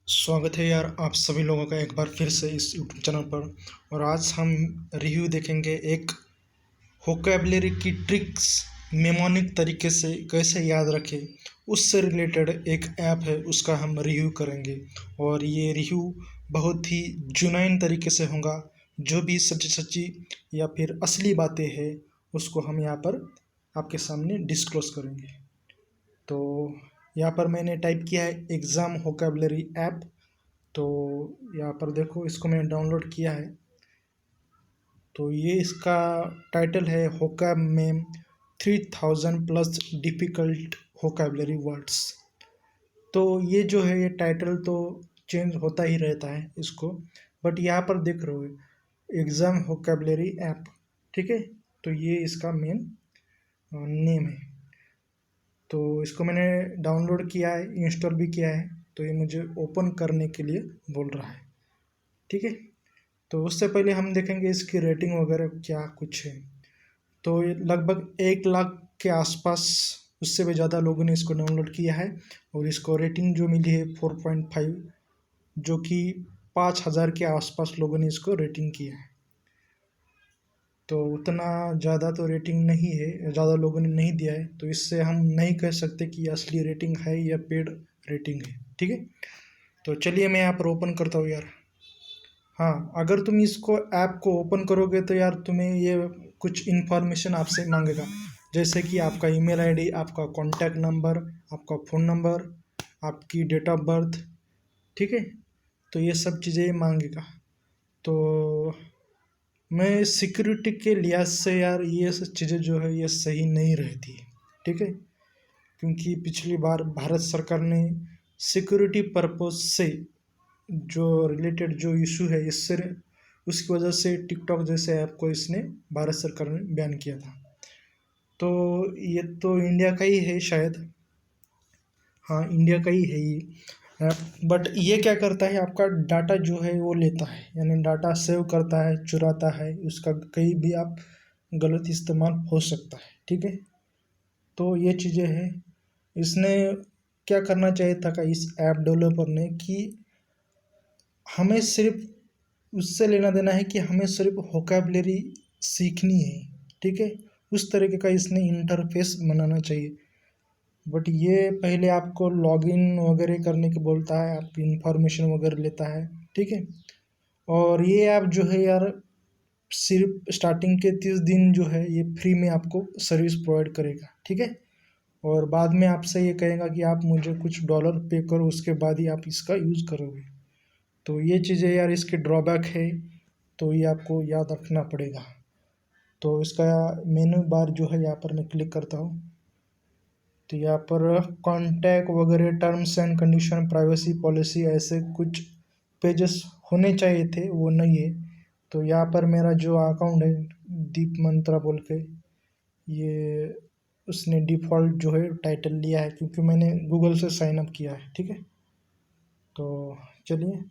स्वागत है यार आप सभी लोगों का एक बार फिर से इस यूट्यूब चैनल पर। और आज हम रिव्यू देखेंगे एक वोकैबुलरी की ट्रिक्स मेमोनिक तरीके से कैसे याद रखें, उससे रिलेटेड एक ऐप है उसका हम रिव्यू करेंगे। और ये रिव्यू बहुत ही जुनैन तरीके से होगा, जो भी सच्ची सच्ची या फिर असली बातें हैं उसको हम यहाँ पर आपके सामने डिस्क्लोज करेंगे। तो यहाँ पर मैंने टाइप किया है एग्ज़ाम वोकैबुलरी ऐप। तो यहाँ पर देखो, इसको मैंने डाउनलोड किया है। तो ये इसका टाइटल है वोकैब में 3000 प्लस डिफ़िकल्ट वोकैबुलरी वर्ड्स। तो ये जो है ये टाइटल तो चेंज होता ही रहता है इसको, बट यहाँ पर देख रहे हो एग्ज़ाम वोकैबुलरी ऐप, ठीक है। तो ये इसका मेन नेम है। तो इसको मैंने डाउनलोड किया है, इंस्टॉल भी किया है। तो ये मुझे ओपन करने के लिए बोल रहा है, ठीक है। तो उससे पहले हम देखेंगे इसकी रेटिंग वगैरह क्या कुछ है। तो ये लगभग 1 लाख के आसपास, उससे भी ज़्यादा लोगों ने इसको डाउनलोड किया है। और इसको रेटिंग जो मिली है 4.5, जो कि 5,000 के आसपास लोगों ने इसको रेटिंग किया है। तो उतना ज़्यादा तो रेटिंग नहीं है, ज़्यादा लोगों ने नहीं दिया है। तो इससे हम नहीं कह सकते कि असली रेटिंग है या पेड रेटिंग है, ठीक है। तो चलिए मैं यहाँ पर ओपन करता हूँ यार। हाँ, अगर तुम इसको ऐप को ओपन करोगे तो यार तुम्हें ये कुछ इन्फॉर्मेशन आपसे मांगेगा, जैसे कि आपका ईमेल आईडी, आपका कॉन्टैक्ट नंबर, आपका फ़ोन नंबर, आपकी डेट ऑफ बर्थ, ठीक है। तो ये सब चीज़ें मांगेगा। तो मैं सिक्योरिटी के लिहाज से यार ये सब चीज़ें जो है ये सही नहीं रहती है, ठीक है। क्योंकि पिछली बार भारत सरकार ने सिक्योरिटी पर्पस से जो रिलेटेड जो इशू है, इससे उसकी वजह से टिकटॉक जैसे ऐप को इसने भारत सरकार ने बैन किया था। तो ये तो इंडिया का ही है शायद, हाँ इंडिया का ही है ये ऐप। बट ये क्या करता है, आपका डाटा जो है वो लेता है, यानी डाटा सेव करता है, चुराता है, उसका कहीं भी आप गलत इस्तेमाल हो सकता है, ठीक है। तो ये चीज़ें हैं। इसने क्या करना चाहिए था का इस ऐप डेवलपर ने कि हमें सिर्फ उससे लेना देना है कि हमें सिर्फ वोकैबुलरी सीखनी है, ठीक है। उस तरीके का इसने इंटरफेस बनाना चाहिए। बट ये पहले आपको लॉगिन वगैरह करने के बोलता है, आप इंफॉर्मेशन वगैरह लेता है, ठीक है। और ये ऐप जो है यार सिर्फ स्टार्टिंग के 30 दिन जो है ये फ्री में आपको सर्विस प्रोवाइड करेगा, ठीक है। और बाद में आपसे ये कहेगा कि आप मुझे कुछ डॉलर पे करो, उसके बाद ही आप इसका यूज़ करोगे। तो ये चीज़ें यार इसके ड्रॉबैक है, तो ये आपको याद रखना पड़ेगा। तो इसका मेनू बार जो है यहाँ पर मैं क्लिक करता हूँ। तो यहाँ पर कॉन्टैक्ट वगैरह, terms and condition, privacy policy, ऐसे कुछ पेजेस होने चाहिए थे, वो नहीं है। तो यहाँ पर मेरा जो अकाउंट है दीप मंत्रा बोल के, ये उसने डिफ़ॉल्ट जो है टाइटल लिया है, क्योंकि मैंने गूगल से साइन अप किया है, ठीक है। तो चलिए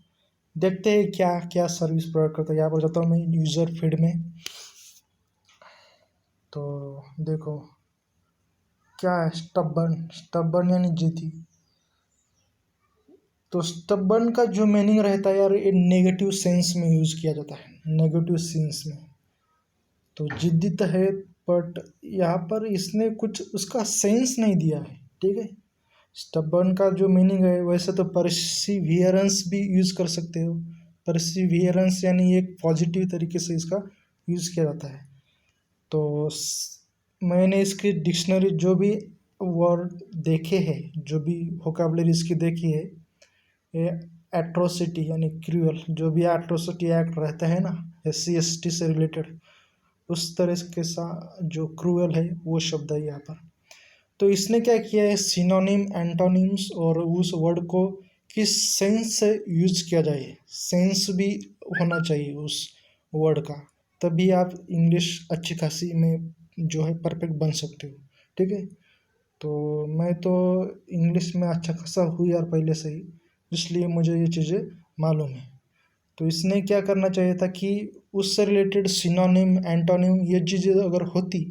देखते हैं क्या क्या सर्विस प्रोवाइड करता है। यहाँ पर जाता हूँ मैं यूज़र फीड में। तो देखो क्या है, स्टबर्न, स्टबर्न यानी जिद्दी। तो स्टबर्न का जो मीनिंग रहता है यार, ये नेगेटिव सेंस में यूज़ किया जाता है, नेगेटिव सेंस में। तो जिद्दी तो है, बट यहाँ पर इसने कुछ उसका सेंस नहीं दिया है, ठीक है। स्टबर्न का जो मीनिंग है, वैसे तो परसिवियरेंस भी यूज़ कर सकते हो। परसिवियरेंस यानी एक पॉजिटिव तरीके से इसका यूज़ किया जाता है। तो मैंने इसकी डिक्शनरी जो भी वर्ड देखे हैं, जो भी वोकैबुलरी इसकी देखी है, ये एट्रोसिटी यानी क्रूअल, जो भी एट्रोसिटी एक्ट रहता है ना SC ST से रिलेटेड, उस तरह के सा जो क्रूअल है वो शब्द है यहाँ पर। तो इसने क्या किया है, सिनोनिम, एंटोनिम्स और उस वर्ड को किस सेंस से यूज किया जाए, सेंस भी होना चाहिए उस वर्ड का, तभी आप इंग्लिश अच्छी खासी में जो है परफेक्ट बन सकते हो, ठीक है। तो मैं तो इंग्लिश में अच्छा खासा हूँ यार पहले से ही, इसलिए मुझे ये चीज़ें मालूम है। तो इसने क्या करना चाहिए था कि उससे रिलेटेड सिनोनिम, एंटोनिम, ये चीज़ें अगर होती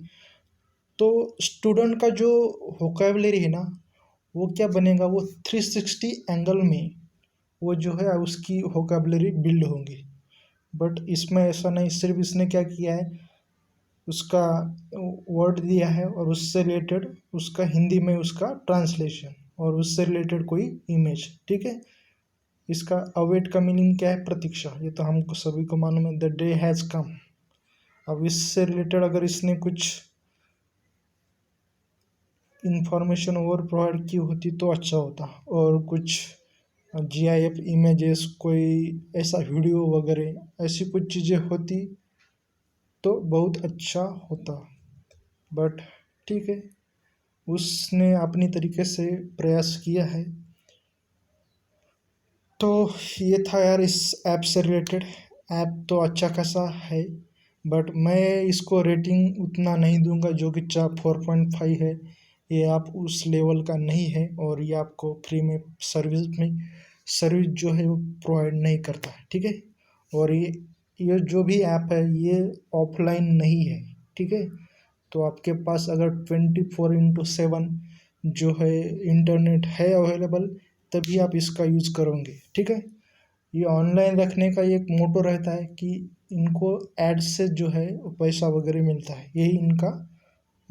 तो स्टूडेंट का जो वोकैबुलरी है ना, वो क्या बनेगा, वो 360 एंगल में वो जो है उसकी वोकेबलरी बिल्ड होंगी। बट इसमें ऐसा नहीं, सिर्फ इसने क्या किया है, उसका वर्ड दिया है और उससे रिलेटेड उसका हिंदी में उसका ट्रांसलेशन और उससे रिलेटेड कोई इमेज, ठीक है। इसका अवेट का मीनिंग क्या है, प्रतीक्षा, ये तो हमको सभी को मालूम है, द डे हैज़ कम। अब इससे रिलेटेड अगर इसने कुछ इंफॉर्मेशन और प्रोवाइड की होती तो अच्छा होता, और कुछ GIF इमेजेस, कोई ऐसा वीडियो वगैरह ऐसी कुछ चीज़ें होती तो बहुत अच्छा होता। बट ठीक है, उसने अपनी तरीके से प्रयास किया है। तो ये था यार इस ऐप से रिलेटेड। ऐप तो अच्छा खासा है, बट मैं इसको रेटिंग उतना नहीं दूंगा जो कि 4.5 है। ये आप उस लेवल का नहीं है, और ये आपको फ्री में सर्विस जो है वो प्रोवाइड नहीं करता, ठीक है। और ये जो भी ऐप है ये ऑफलाइन नहीं है, ठीक है। तो आपके पास अगर 24/7 जो है इंटरनेट है अवेलेबल, तभी आप इसका यूज़ करोगे, ठीक है। ये ऑनलाइन रखने का एक मोटो रहता है कि इनको एड से जो है पैसा वगैरह मिलता है, यही इनका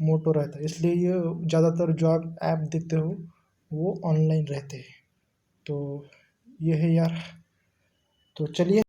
मोटो रहता है। इसलिए ये ज़्यादातर जो आप ऐप देखते हो वो ऑनलाइन रहते हैं। तो ये है यार, तो चलिए।